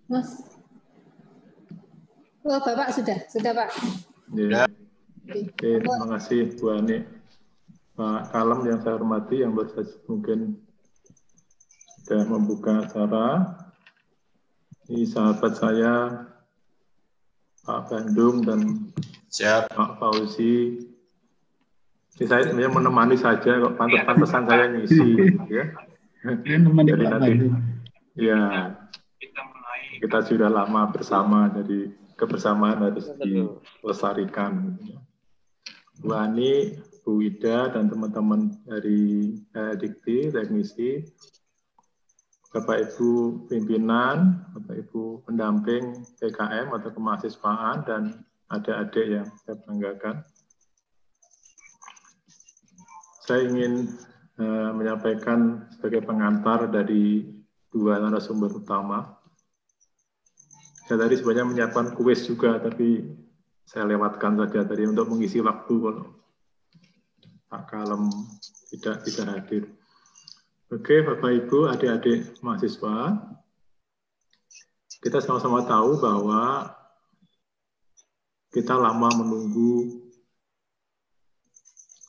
Mas. Oh, Bapak sudah Pak. Ya. Oke, terima kasih Bu Ani. Pak Kalem yang saya hormati, yang baru saja mungkin sudah membuka acara. Ini sahabat saya, Pak Bandung dan Siap. Pak Fauzi. Ini saya sebenarnya menemani saja, kok pantas-pantasan saya ngisi, ya. Jadi nanti, ya, kita sudah lama bersama, jadi kebersamaan harus dilestarikan. Bu Ani, Bu Ida, dan teman-teman dari Dikti, teknisi, Bapak Ibu pimpinan, Bapak Ibu pendamping PKM atau kemahasiswaan, dan adik-adik yang saya banggakan. Saya ingin menyampaikan sebagai pengantar dari dua narasumber utama. Saya tadi sebenarnya menyiapkan kuis juga, tapi saya lewatkan saja tadi untuk mengisi waktu kalau Pak Kalem tidak bisa hadir. Oke, Bapak Ibu, adik-adik mahasiswa, kita sama-sama tahu bahwa kita lama menunggu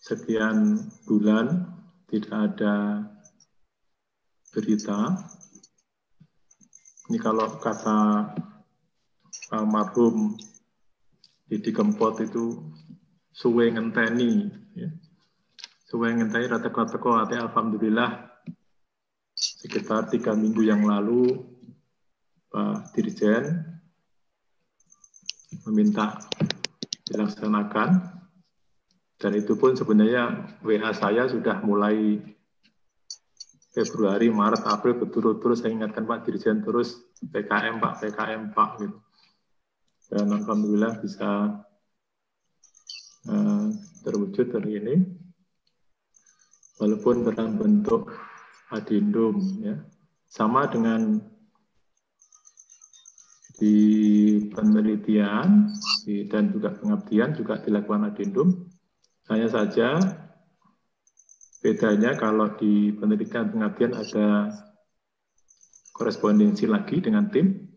sekian bulan tidak ada berita. Ini kalau kata almarhum Didi Kempot itu suwe ngenteni, ya. Suwe ngenteni rata-rata alhamdulillah sekitar 3 minggu yang lalu Pak Dirjen meminta dilaksanakan, dan itu pun sebenarnya WA saya sudah mulai Februari, Maret, April berturut-turut saya ingatkan Pak Dirjen terus PKM Pak gitu. Dan alhamdulillah bisa terwujud hari ini, walaupun dalam bentuk adendum, ya. Sama dengan di penelitian dan juga pengabdian juga dilakukan adendum. Hanya saja bedanya kalau di penelitian pengabdian ada korespondensi lagi dengan tim,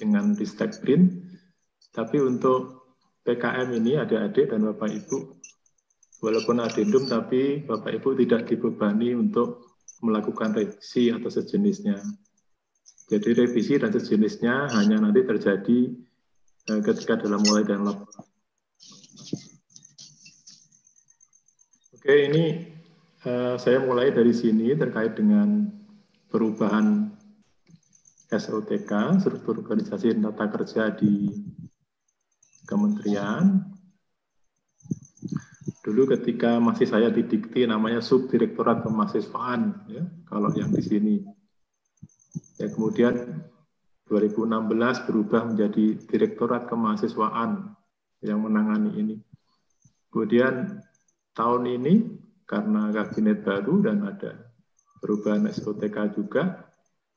dengan Ristek BRIN. Tapi untuk PKM ini adik-adik dan Bapak Ibu, walaupun adendum tapi Bapak Ibu tidak dibebani untuk melakukan revisi atau sejenisnya. Jadi revisi dan sejenisnya hanya nanti terjadi ketika mulai dalam laporan. Oke, ini saya mulai dari sini terkait dengan perubahan SOTK, struktur organisasi dan tata kerja di kementerian. Dulu ketika masih saya di Dikti namanya Subdirektorat Kemahasiswaan, ya, kalau yang di sini. Ya, kemudian 2016 berubah menjadi Direktorat Kemahasiswaan yang menangani ini. Kemudian tahun ini karena kabinet baru dan ada perubahan SOTK juga,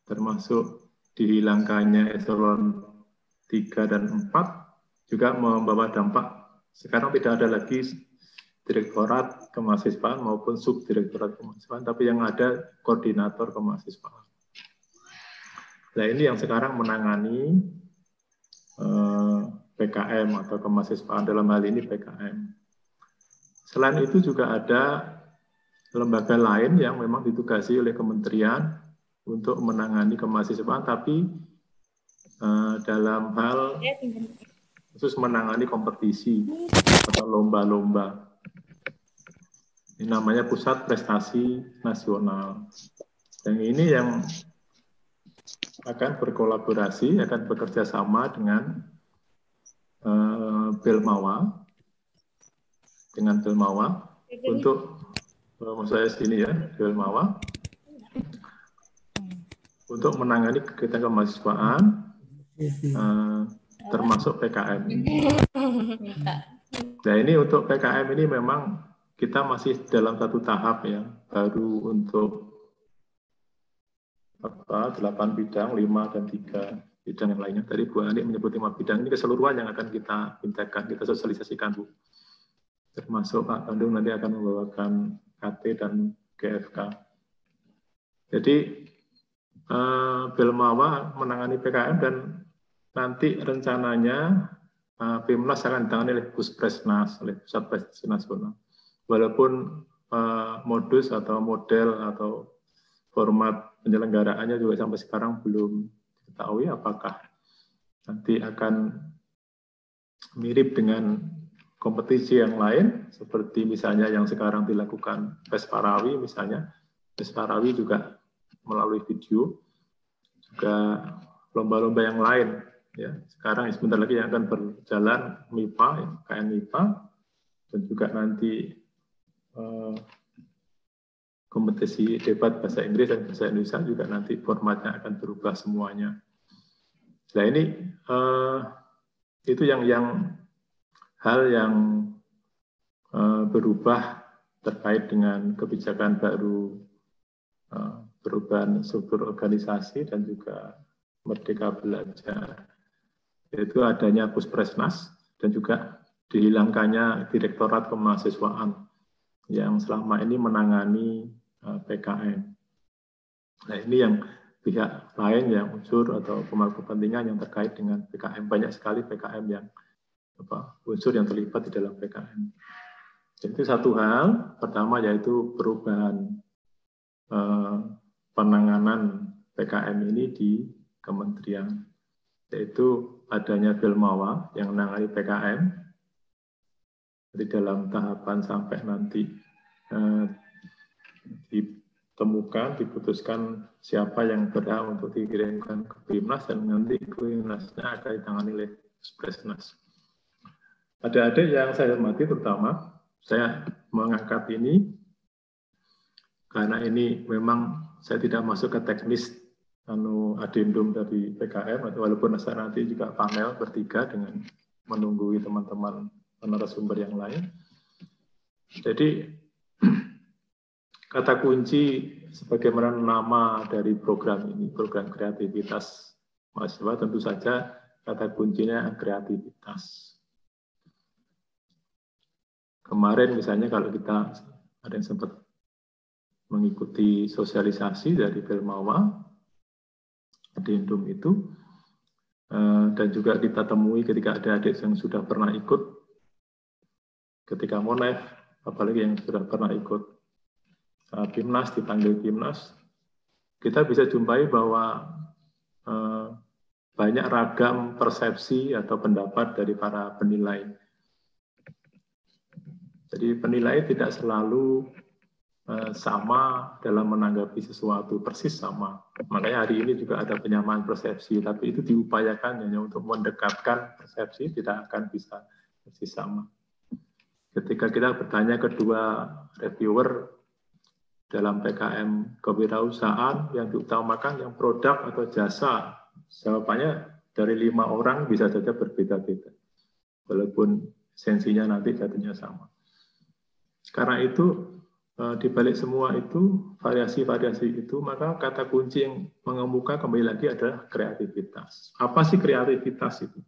termasuk dihilangkannya eselon 3 dan 4, juga membawa dampak. Sekarang tidak ada lagi Direktorat Kemahasiswaan maupun Subdirektorat Kemahasiswaan, tapi yang ada Koordinator Kemahasiswaan. Nah, ini yang sekarang menangani PKM atau kemahasiswaan, dalam hal ini PKM. Selain itu juga ada lembaga lain yang memang ditugasi oleh kementerian untuk menangani kemahasiswaan, tapi dalam hal khusus menangani kompetisi atau lomba-lomba. Ini namanya Pusat Prestasi Nasional. Dan ini yang akan berkolaborasi, akan bekerja sama dengan Belmawa, untuk saya sini ya, Belmawa, untuk menangani kegiatan kemahasiswaan termasuk PKM. Nah, ini untuk PKM ini memang kita masih dalam satu tahap ya, baru untuk 8 bidang, 5 dan 3 bidang yang lainnya. Tadi Bu Ani menyebut 5 bidang, ini keseluruhan yang akan kita pintakan, kita sosialisasikan Bu. Termasuk Pak Bandung nanti akan membawakan KT dan GFK. Jadi Belmawa menangani PKM dan nanti rencananya Pimnas akan ditangani oleh Puspresnas, oleh Pusat Prestasi Nasional. Walaupun modus atau model atau format penyelenggaraannya juga sampai sekarang belum diketahui apakah nanti akan mirip dengan kompetisi yang lain, seperti misalnya yang sekarang dilakukan PES Parawi misalnya. PES Parawi juga melalui video, juga lomba-lomba yang lain. Ya, sekarang sebentar lagi yang akan berjalan MIPA, KN MIPA, dan juga nanti kompetisi debat bahasa Inggris dan bahasa Indonesia juga nanti formatnya akan berubah semuanya. Nah ini itu yang hal yang berubah terkait dengan kebijakan baru perubahan struktur organisasi dan juga Merdeka Belajar, yaitu adanya Puspresnas dan juga dihilangkannya Direktorat Kemahasiswaan yang selama ini menangani PKM. Nah ini yang pihak lain yang unsur atau pemangku kepentingan yang terkait dengan PKM. Banyak sekali PKM yang unsur yang terlibat di dalam PKM. Jadi satu hal, pertama yaitu perubahan penanganan PKM ini di kementerian, yaitu adanya Belmawa yang menangani PKM di dalam tahapan sampai nanti ditemukan, diputuskan siapa yang berhak untuk dikirimkan ke Pimnas dan nanti Pimnasnya akan ditangani oleh Puspresnas. Adik-adik yang saya hormati, terutama saya mengangkat ini karena ini memang saya tidak masuk ke teknis adendum dari PKM, walaupun saya nanti juga panel bertiga dengan menunggui teman-teman narasumber yang lain. Jadi kata kunci sebagaimana nama dari program ini, program kreativitas mahasiswa, tentu saja kata kuncinya kreativitas. Kemarin misalnya kalau kita ada yang sempat mengikuti sosialisasi dari Belmawa, adendum itu, dan juga kita temui ketika ada adik yang sudah pernah ikut ketika Monef, apalagi yang sudah pernah ikut Pimnas, dipanggil Pimnas, kita bisa jumpai bahwa banyak ragam persepsi atau pendapat dari para penilai. Jadi penilai tidak selalu sama dalam menanggapi sesuatu, persis sama. Makanya hari ini juga ada penyamaan persepsi, tapi itu diupayakan hanya untuk mendekatkan persepsi, tidak akan bisa persis sama. Ketika kita bertanya kedua reviewer dalam PKM kewirausahaan yang diutamakan yang produk atau jasa, jawabannya dari 5 orang bisa saja berbeda-beda, walaupun esensinya nanti jatuhnya sama. Karena itu, di balik semua itu, variasi-variasi itu, maka kata kunci yang mengemuka kembali lagi adalah kreativitas. Apa sih kreativitas itu?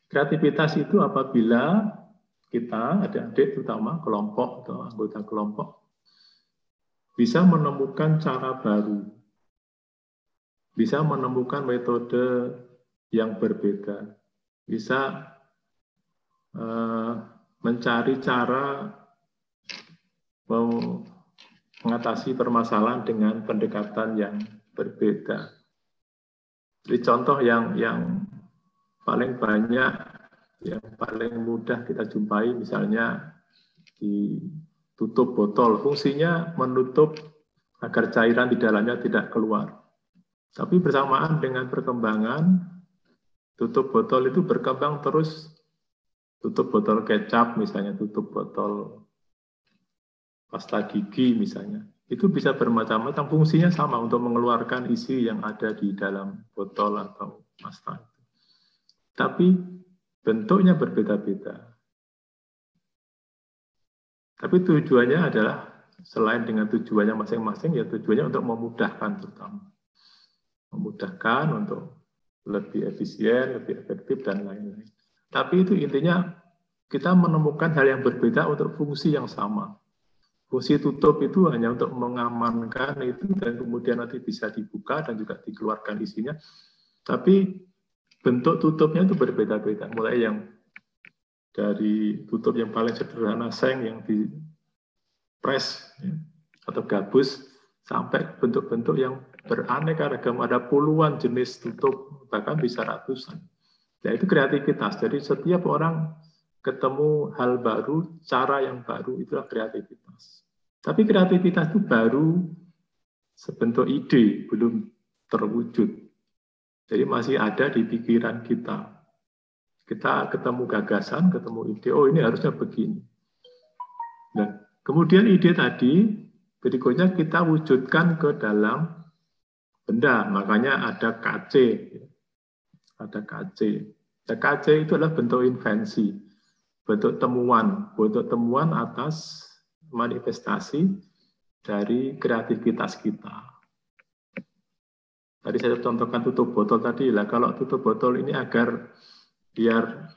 Kreativitas itu apabila kita, adik-adik terutama kelompok atau anggota kelompok, bisa menemukan cara baru, bisa menemukan metode yang berbeda, bisa mencari cara mengatasi permasalahan dengan pendekatan yang berbeda. Jadi contoh yang paling banyak, yang paling mudah kita jumpai misalnya di tutup botol, fungsinya menutup agar cairan di dalamnya tidak keluar. Tapi bersamaan dengan perkembangan, tutup botol itu berkembang terus, tutup botol kecap misalnya, tutup botol pasta gigi misalnya, itu bisa bermacam-macam, fungsinya sama untuk mengeluarkan isi yang ada di dalam botol atau pasta. Tapi bentuknya berbeda-beda. Tapi tujuannya adalah, selain dengan tujuannya masing-masing, ya tujuannya untuk memudahkan terutama. Memudahkan untuk lebih efisien, lebih efektif, dan lain-lain. Tapi itu intinya kita menemukan hal yang berbeda untuk fungsi yang sama. Fungsi tutup itu hanya untuk mengamankan itu dan kemudian nanti bisa dibuka dan juga dikeluarkan isinya. Tapi bentuk tutupnya itu berbeda-beda. Mulai yang dari tutup yang paling sederhana seng yang di press ya, atau gabus sampai bentuk-bentuk yang beraneka ragam. Ada puluhan jenis tutup, bahkan bisa ratusan. Nah, itu kreativitas. Jadi setiap orang ketemu hal baru, cara yang baru, itulah kreativitas. Tapi kreativitas itu baru sebentuk ide, belum terwujud. Jadi masih ada di pikiran kita. Kita ketemu gagasan, ketemu ide, oh ini harusnya begini. Nah, kemudian ide tadi, berikutnya kita wujudkan ke dalam benda. Makanya ada KC. Ada KC. Nah, KC itu adalah bentuk invensi, bentuk temuan atas manifestasi dari kreativitas kita. Tadi saya contohkan tutup botol tadi lah. Kalau tutup botol ini agar biar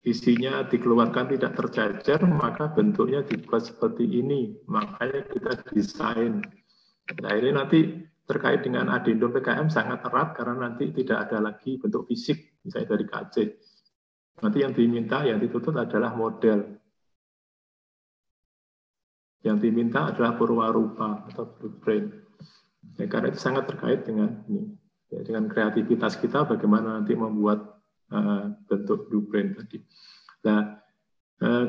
isinya dikeluarkan tidak tercecer, maka bentuknya dibuat seperti ini. Makanya kita desain. Nah ini nanti terkait dengan adendum PKM sangat erat karena nanti tidak ada lagi bentuk fisik, misalnya dari KC. Nanti yang diminta, yang dituntut adalah model. Yang diminta adalah purwarupa atau blueprint. Ya, karena itu sangat terkait dengan ini, ya, dengan kreativitas kita bagaimana nanti membuat bentuk blueprint tadi. Nah,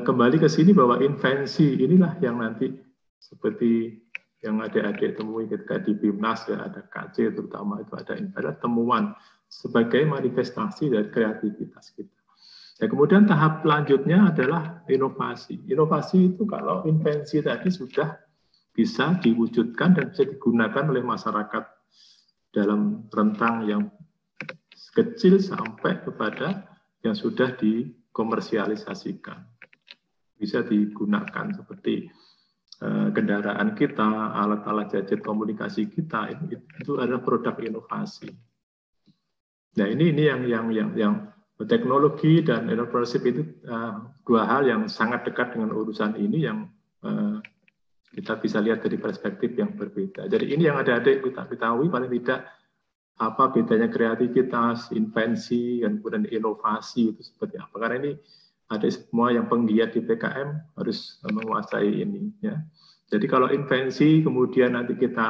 kembali ke sini bahwa invensi inilah yang nanti seperti yang adik-adik temui ketika di BIMNAS ya, ada KC terutama itu ada temuan sebagai manifestasi dari kreativitas kita. Ya, kemudian tahap selanjutnya adalah inovasi. Inovasi itu kalau invensi tadi sudah bisa diwujudkan dan bisa digunakan oleh masyarakat dalam rentang yang kecil sampai kepada yang sudah dikomersialisasikan. Bisa digunakan seperti kendaraan kita, alat-alat gadget komunikasi kita, itu adalah produk inovasi. Nah ini yang teknologi dan entrepreneurship itu dua hal yang sangat dekat dengan urusan ini yang kita bisa lihat dari perspektif yang berbeda. Jadi ini yang adik-adik kita ketahui paling tidak apa bedanya kreativitas, invensi, dan kemudian inovasi itu seperti apa. Karena ini ada semua yang penggiat di PKM harus menguasai ini. Ya. Jadi kalau invensi kemudian nanti kita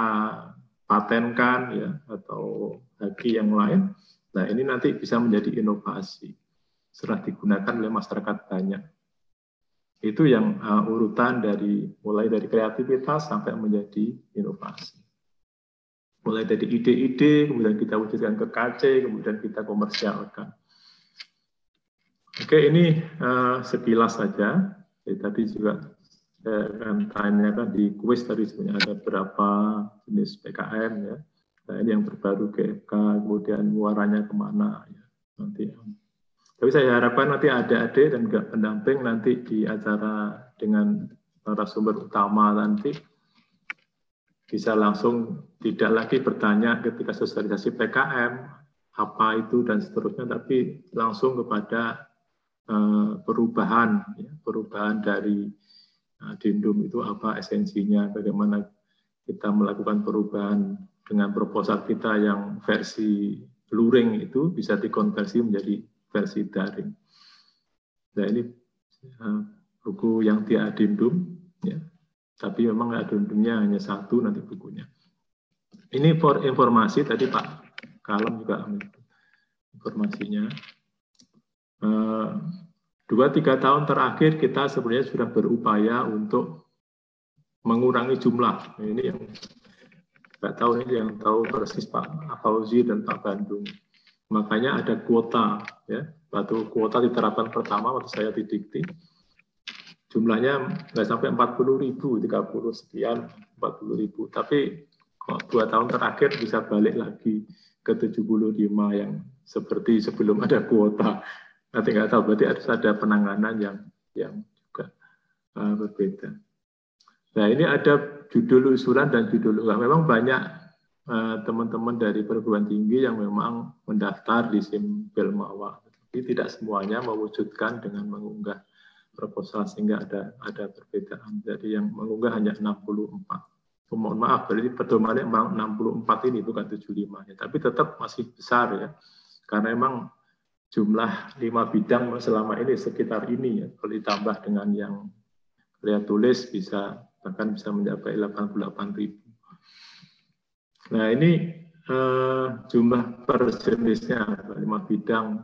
patenkan ya atau bagi yang lain, nah ini nanti bisa menjadi inovasi setelah digunakan oleh masyarakat banyak. Itu yang urutan dari mulai dari kreativitas sampai menjadi inovasi. Mulai dari ide-ide, kemudian kita wujudkan ke KC, kemudian kita komersialkan. Oke, ini sekilas saja. Jadi tadi juga saya akan tanyakan di kuis tadi sebenarnya ada berapa jenis PKM ya. Nah ini yang terbaru GFK, kemudian muaranya kemana ya nanti. Tapi saya harapkan nanti adik-adik dan juga pendamping nanti di acara dengan narasumber utama nanti bisa langsung tidak lagi bertanya ketika sosialisasi PKM apa itu dan seterusnya, tapi langsung kepada perubahan ya, perubahan dari adendum itu apa esensinya, bagaimana kita melakukan perubahan dengan proposal kita yang versi luring itu bisa dikonversi menjadi versi daring. Nah ini buku yang di adendum ya. Tapi memang adendumnya hanya satu nanti bukunya. Ini for informasi tadi Pak Kalem juga informasinya. 2-3 tahun terakhir kita sebenarnya sudah berupaya untuk mengurangi jumlah. Ini yang nggak tahu ini yang tahu persis Pak Fauzi dan Pak Bandung. Makanya ada kuota ya. Waktu kuota diterapkan pertama waktu saya di Dikti. Jumlahnya nggak sampai 40.000, 30 sekian, 40.000. Tapi kok 2 tahun terakhir bisa balik lagi ke 75 yang seperti sebelum ada kuota. Nanti nggak tahu, berarti harus ada penanganan yang juga berbeda. Nah ini ada judul usulan dan judul ulang. Memang banyak teman-teman dari perguruan tinggi yang memang mendaftar di SIM Belmawa. Tapi tidak semuanya mewujudkan dengan mengunggah proposal sehingga ada perbedaan. Jadi yang mengunggah hanya 64. Mohon maaf, berarti pedomannya memang 64 ini bukan 75 ya, tapi tetap masih besar ya. Karena memang jumlah 5 bidang selama ini sekitar ini ya. Kalau ditambah dengan yang kuliah tulis bahkan bisa mencapai 88.000. Nah, ini jumlah per jenisnya 5 bidang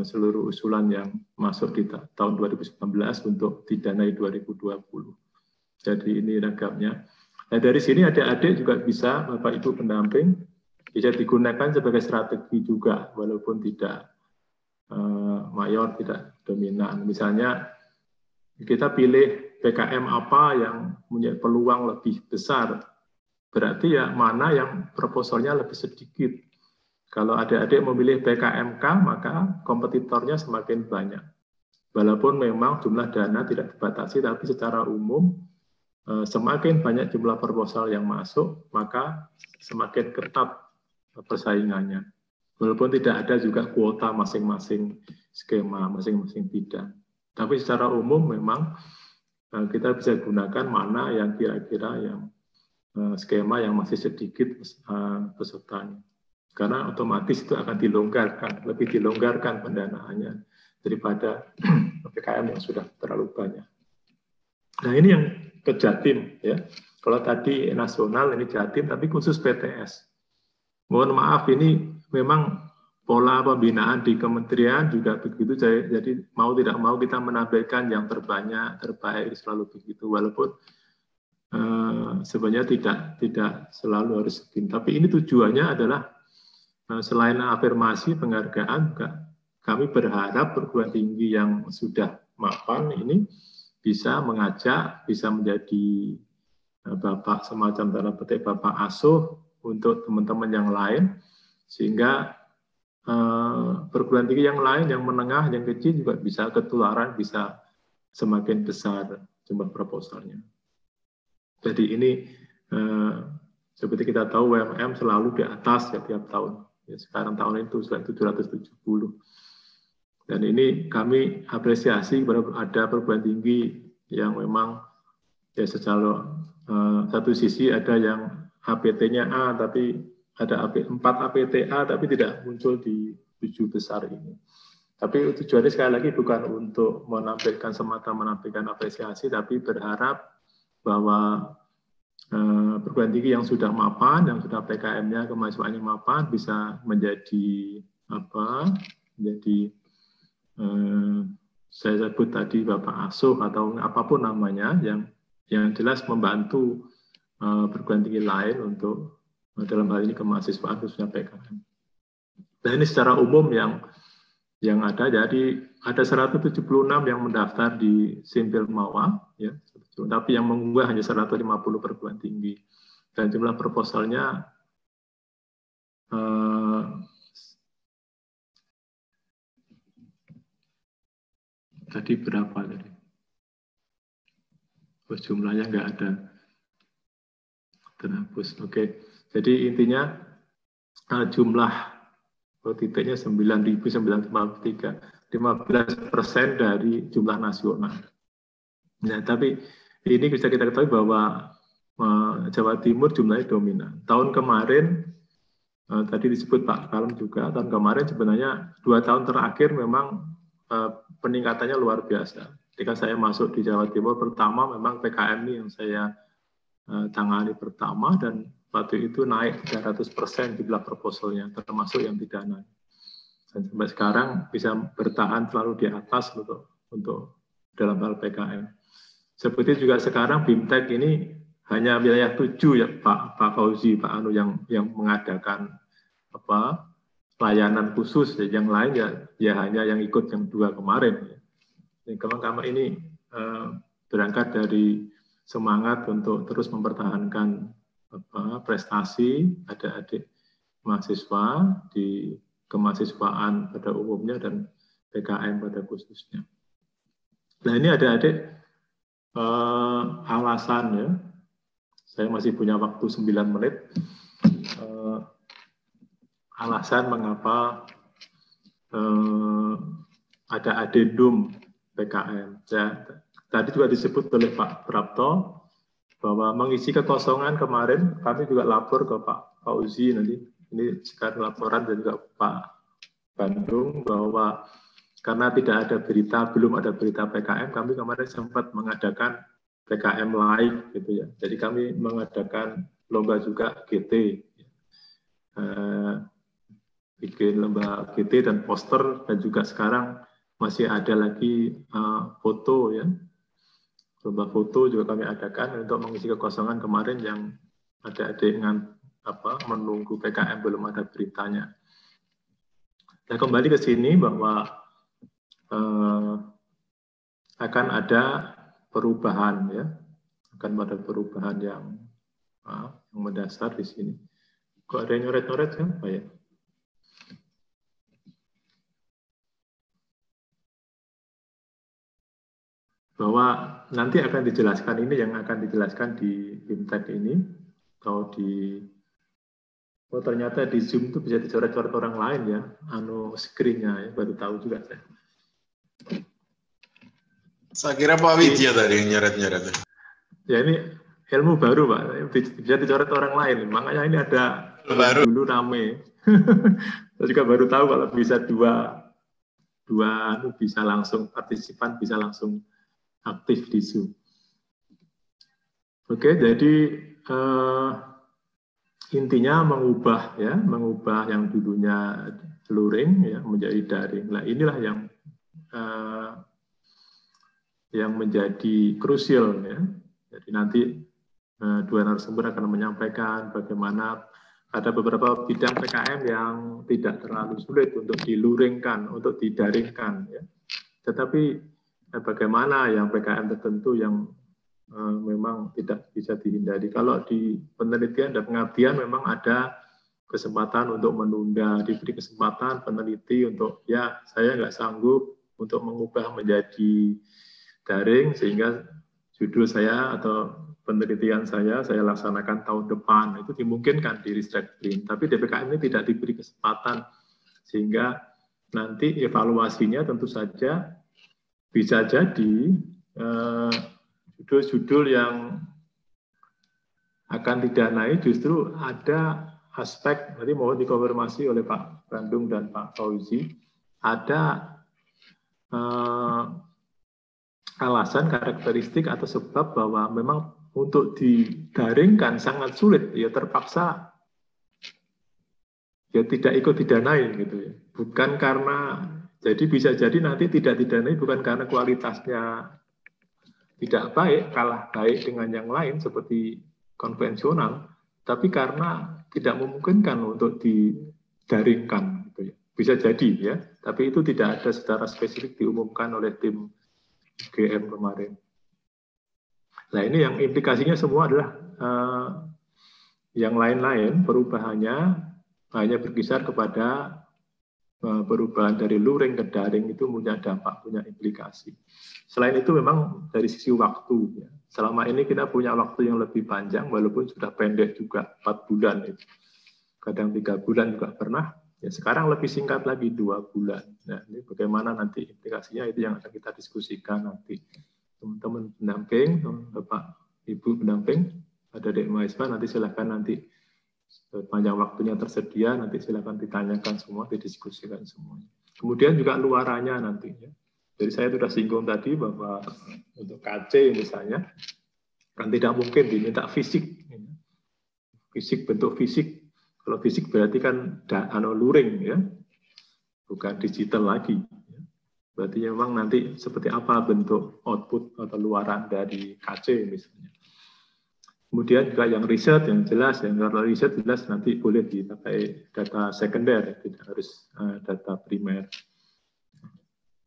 seluruh usulan yang masuk di tahun 2019 untuk didanai 2020. Jadi ini ragamnya. Nah, dari sini adik-adik juga bisa, Bapak Ibu pendamping, bisa digunakan sebagai strategi juga, walaupun tidak mayor, tidak dominan. Misalnya, kita pilih PKM apa yang punya peluang lebih besar, berarti ya mana yang proposalnya lebih sedikit. Kalau adik-adik memilih PKMK, maka kompetitornya semakin banyak. Walaupun memang jumlah dana tidak dibatasi, tapi secara umum, semakin banyak jumlah proposal yang masuk, maka semakin ketat persaingannya. Walaupun tidak ada juga kuota masing-masing skema, masing-masing bidang. Tapi secara umum memang kita bisa gunakan mana yang kira-kira yang skema yang masih sedikit pesertanya. Karena otomatis itu akan dilonggarkan, lebih dilonggarkan pendanaannya daripada PKM yang sudah terlalu banyak. Nah, ini yang ke Jatim ya. Kalau tadi nasional ini Jatim, tapi khusus PTS. Mohon maaf, ini memang pola pembinaan di kementerian juga begitu. Jadi mau tidak mau kita menampilkan yang terbanyak, terbaik selalu begitu. Walaupun sebenarnya tidak selalu harus segini. Tapi ini tujuannya adalah selain afirmasi penghargaan, juga kami berharap perguruan tinggi yang sudah mapan ini bisa mengajak, bisa menjadi bapak semacam dalam petik bapak asuh untuk teman-teman yang lain, sehingga perguruan tinggi yang lain, yang menengah, yang kecil juga bisa ketularan, bisa semakin besar jumlah proposalnya. Jadi ini seperti kita tahu UMM selalu di atas ya tiap tahun. Ya, sekarang tahun itu sudah 770. Dan ini kami apresiasi kepada ada perguruan tinggi yang memang ya secara satu sisi ada yang APT-nya A, tapi ada 4 APT-A, tapi tidak muncul di 7 besar ini. Tapi tujuannya sekali lagi bukan untuk menampilkan semata menampilkan apresiasi, tapi berharap bahwa perguruan tinggi yang sudah mapan, yang sudah PKM-nya kemahasiswaannya mapan, bisa menjadi saya sebut tadi Bapak Asuh atau apapun namanya, yang jelas membantu perguruan tinggi lain untuk dalam hal ini kemahasiswaan khususnya PKM. Nah, ini secara umum yang ada, jadi ada 176 yang mendaftar di Simpil Mawa, ya, tapi yang mengunggah hanya 150 perguruan tinggi. Dan jumlah proposalnya tadi berapa tadi? Terus jumlahnya nggak ada. Terhapus. Oke. Jadi intinya jumlah titiknya 9.953, 15% dari jumlah nasional. Nah, tapi ini bisa kita ketahui bahwa Jawa Timur jumlahnya dominan. Tahun kemarin tadi disebut Pak Kalem juga, tahun kemarin sebenarnya 2 tahun terakhir memang peningkatannya luar biasa. Ketika saya masuk di Jawa Timur pertama, memang PKM ini yang saya tangani pertama, dan waktu itu naik 300% jumlah proposalnya, termasuk yang didanai. Dan sampai sekarang bisa bertahan selalu di atas untuk dalam hal PKM. Seperti juga sekarang BIMTEK ini hanya wilayah 7 ya Pak Fauzi, Pak Anu yang mengadakan pelayanan khusus, yang lain ya hanya yang ikut yang 2 kemarin. Kami ini berangkat dari semangat untuk terus mempertahankan prestasi adik-adik mahasiswa di kemahasiswaan pada umumnya dan PKM pada khususnya. Nah, ini adik-adik alasan ya. Saya masih punya waktu 9 menit. Alasan mengapa ada adendum PKM. Ya, tadi juga disebut oleh Pak Prapto bahwa mengisi kekosongan kemarin kami juga lapor ke Pak Fauzi nanti. Ini sekarang laporan dan juga Pak Bandung bahwa karena tidak ada berita, belum ada berita PKM, kami kemarin sempat mengadakan PKM live gitu ya. Jadi kami mengadakan lomba juga GT, bikin lomba GT dan poster, dan juga sekarang masih ada lagi foto ya. Lomba foto juga kami adakan untuk mengisi kekosongan kemarin yang ada dengan menunggu PKM belum ada beritanya. Nah, kembali ke sini bahwa akan ada perubahan ya, akan ada perubahan yang mendasar di sini. Kok ada yang nyoret-nyoret kan, Pak ya? Bahwa nanti akan dijelaskan, ini yang akan dijelaskan di BIMTEK ini, atau di ternyata di Zoom itu bisa dicoret-coret orang lain ya, screen-nya ya, baru tahu juga saya. Saya kira Pak Widya tadi yang nyoret-nyoret. Ya ini ilmu baru Pak, bisa dicoret orang lain, makanya ini ada baru. Dulu rame. Saya juga baru tahu kalau bisa dua bisa langsung, partisipan bisa langsung aktif di Zoom. Oke, jadi intinya mengubah yang dulunya luring ya menjadi daring. Nah, inilah yang menjadi krusial ya. Jadi nanti dua narasumber akan menyampaikan bagaimana ada beberapa bidang PKM yang tidak terlalu sulit untuk diluringkan, untuk didaringkan ya. Tetapi bagaimana yang PKM tertentu yang memang tidak bisa dihindari. Kalau di penelitian dan pengabdian memang ada kesempatan untuk menunda, diberi kesempatan peneliti untuk ya saya nggak sanggup untuk mengubah menjadi daring sehingga judul saya atau penelitian saya laksanakan tahun depan, itu dimungkinkan di Ristek BRIN. Tapi DPKM ini tidak diberi kesempatan sehingga nanti evaluasinya tentu saja bisa jadi judul-judul yang akan didanai justru ada aspek, nanti mohon dikonfirmasi oleh Pak Bandung dan Pak Fauzi, ada alasan, karakteristik atau sebab bahwa memang untuk didaringkan sangat sulit, ya terpaksa ya tidak ikut didanai gitu ya. Bukan karena, jadi bisa jadi nanti tidak didanai bukan karena kualitasnya tidak baik, kalah baik dengan yang lain seperti konvensional, tapi karena tidak memungkinkan untuk didaringkan gitu ya. Bisa jadi ya, tapi itu tidak ada secara spesifik diumumkan oleh tim GM kemarin. Nah ini yang implikasinya semua adalah yang lain-lain, perubahannya hanya berkisar kepada perubahan dari luring ke daring itu punya dampak, punya implikasi. Selain itu memang dari sisi waktu, ya, selama ini kita punya waktu yang lebih panjang walaupun sudah pendek juga, 4 bulan itu. Kadang 3 bulan juga pernah, ya sekarang lebih singkat lagi 2 bulan. Nah ini bagaimana nanti implikasinya itu yang akan kita diskusikan nanti. Teman-teman pendamping, Bapak Ibu pendamping, ada adik mahasiswa, nanti silakan nanti sepanjang waktunya tersedia, nanti silakan ditanyakan semua, didiskusikan semuanya. Kemudian juga luarannya nanti. Ya. Jadi saya sudah singgung tadi bahwa untuk KC misalnya, kan tidak mungkin diminta fisik. Fisik, bentuk fisik. Kalau fisik berarti kan luring, ya, bukan digital lagi. Berarti memang nanti seperti apa bentuk output atau luaran dari KC misalnya. Kemudian juga yang riset yang jelas, yang kalau riset jelas nanti boleh dipakai data sekunder, tidak harus data primer.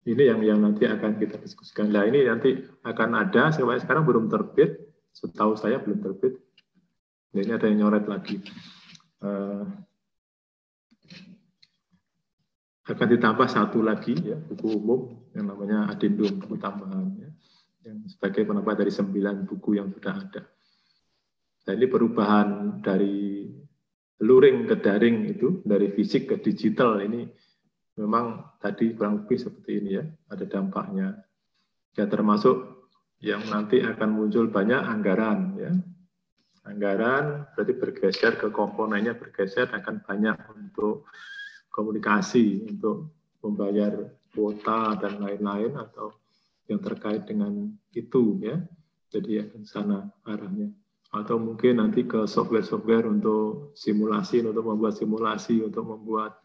Ini yang nanti akan kita diskusikan. Nah ini nanti akan ada, sekarang belum terbit, setahu saya belum terbit. Nah, ini ada yang nyoret lagi. Akan ditambah satu lagi ya, buku umum yang namanya Adendum, buku tambahan ya, yang sebagai penambah dari 9 buku yang sudah ada. Nah, ini perubahan dari luring ke daring itu, dari fisik ke digital ini memang tadi kurang lebih seperti ini ya, ada dampaknya. Ya, termasuk yang nanti akan muncul banyak anggaran, ya. Anggaran berarti bergeser ke komponennya, bergeser akan banyak untuk komunikasi, untuk membayar kuota dan lain-lain atau yang terkait dengan itu, ya. Jadi akan sana arahnya. Atau mungkin nanti ke software-software untuk simulasi, untuk membuat simulasi, untuk membuat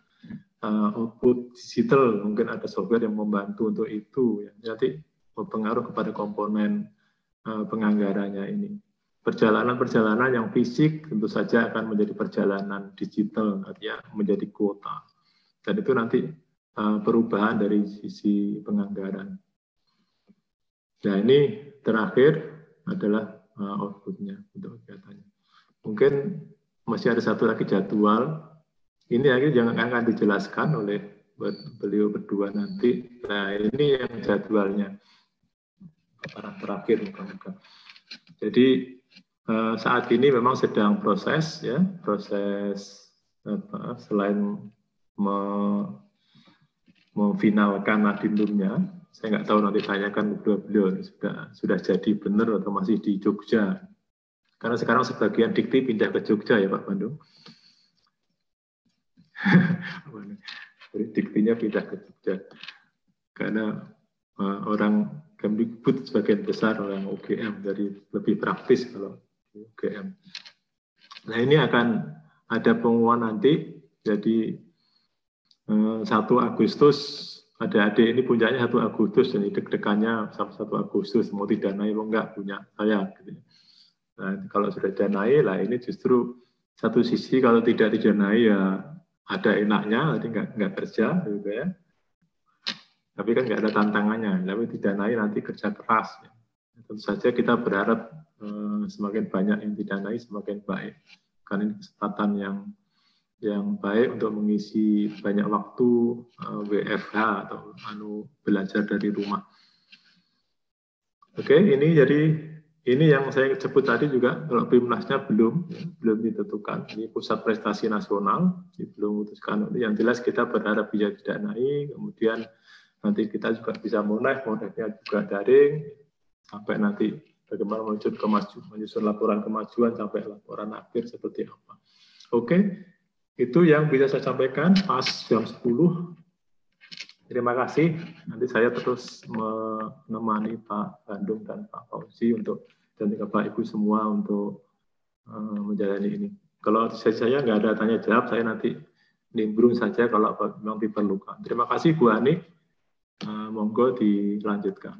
output digital. Mungkin ada software yang membantu untuk itu, ya. Jadi berpengaruh kepada komponen penganggarannya ini. Perjalanan-perjalanan yang fisik tentu saja akan menjadi perjalanan digital, artinya menjadi kuota. Dan itu nanti perubahan dari sisi penganggaran. Nah, ini terakhir adalah outputnya untuk kegiatannya. Mungkin masih ada satu lagi jadwal. Ini lagi jangan akan dijelaskan oleh beliau berdua nanti. Nah, ini yang jadwalnya. Paparan terakhir muka-muka. Jadi saat ini memang sedang proses, ya, proses selain memfinalkan adendumnya. Saya nggak tahu, nanti tanyakan beliau sudah jadi benar atau masih di Jogja. Karena sekarang sebagian dikti pindah ke Jogja, ya Pak Bandung. Diktinya pindah ke Jogja. Karena orang Kemdikbud sebagian besar orang UGM, dari lebih praktis kalau UGM. Nah, ini akan ada pengumuman nanti. Jadi 1 Agustus, adik-adik ini puncaknya 1 Agustus, jadi deg-degannya sampai 1 Agustus, mau didanai atau enggak punya saya. Gitu. Nah, kalau sudah didanai, lah ini justru satu sisi kalau tidak didanai ya ada enaknya, nanti enggak kerja, gitu ya. Tapi kan nggak ada tantangannya, tapi didanai nanti kerja keras. Ya. Tentu saja kita berharap semakin banyak yang didanai semakin baik. Karena ini kesempatan yang baik untuk mengisi banyak waktu WFH atau belajar dari rumah. Oke, ini yang saya sebut tadi juga, kalau PIMNASnya belum ditentukan. Ini pusat prestasi nasional, belum memutuskan. Yang jelas kita berharap bisa didanai, kemudian nanti kita juga bisa modalnya juga daring, sampai nanti bagaimana menyusun laporan kemajuan sampai laporan akhir seperti apa. Oke, itu yang bisa saya sampaikan pas jam 10. Terima kasih. Nanti saya terus menemani Pak Bandung dan Pak Fauzi dan juga Pak Ibu semua untuk menjalani ini. Kalau saya nggak ada tanya jawab, saya nanti nimbrung saja kalau memang diperlukan. Terima kasih Bu Ani. Monggo dilanjutkan.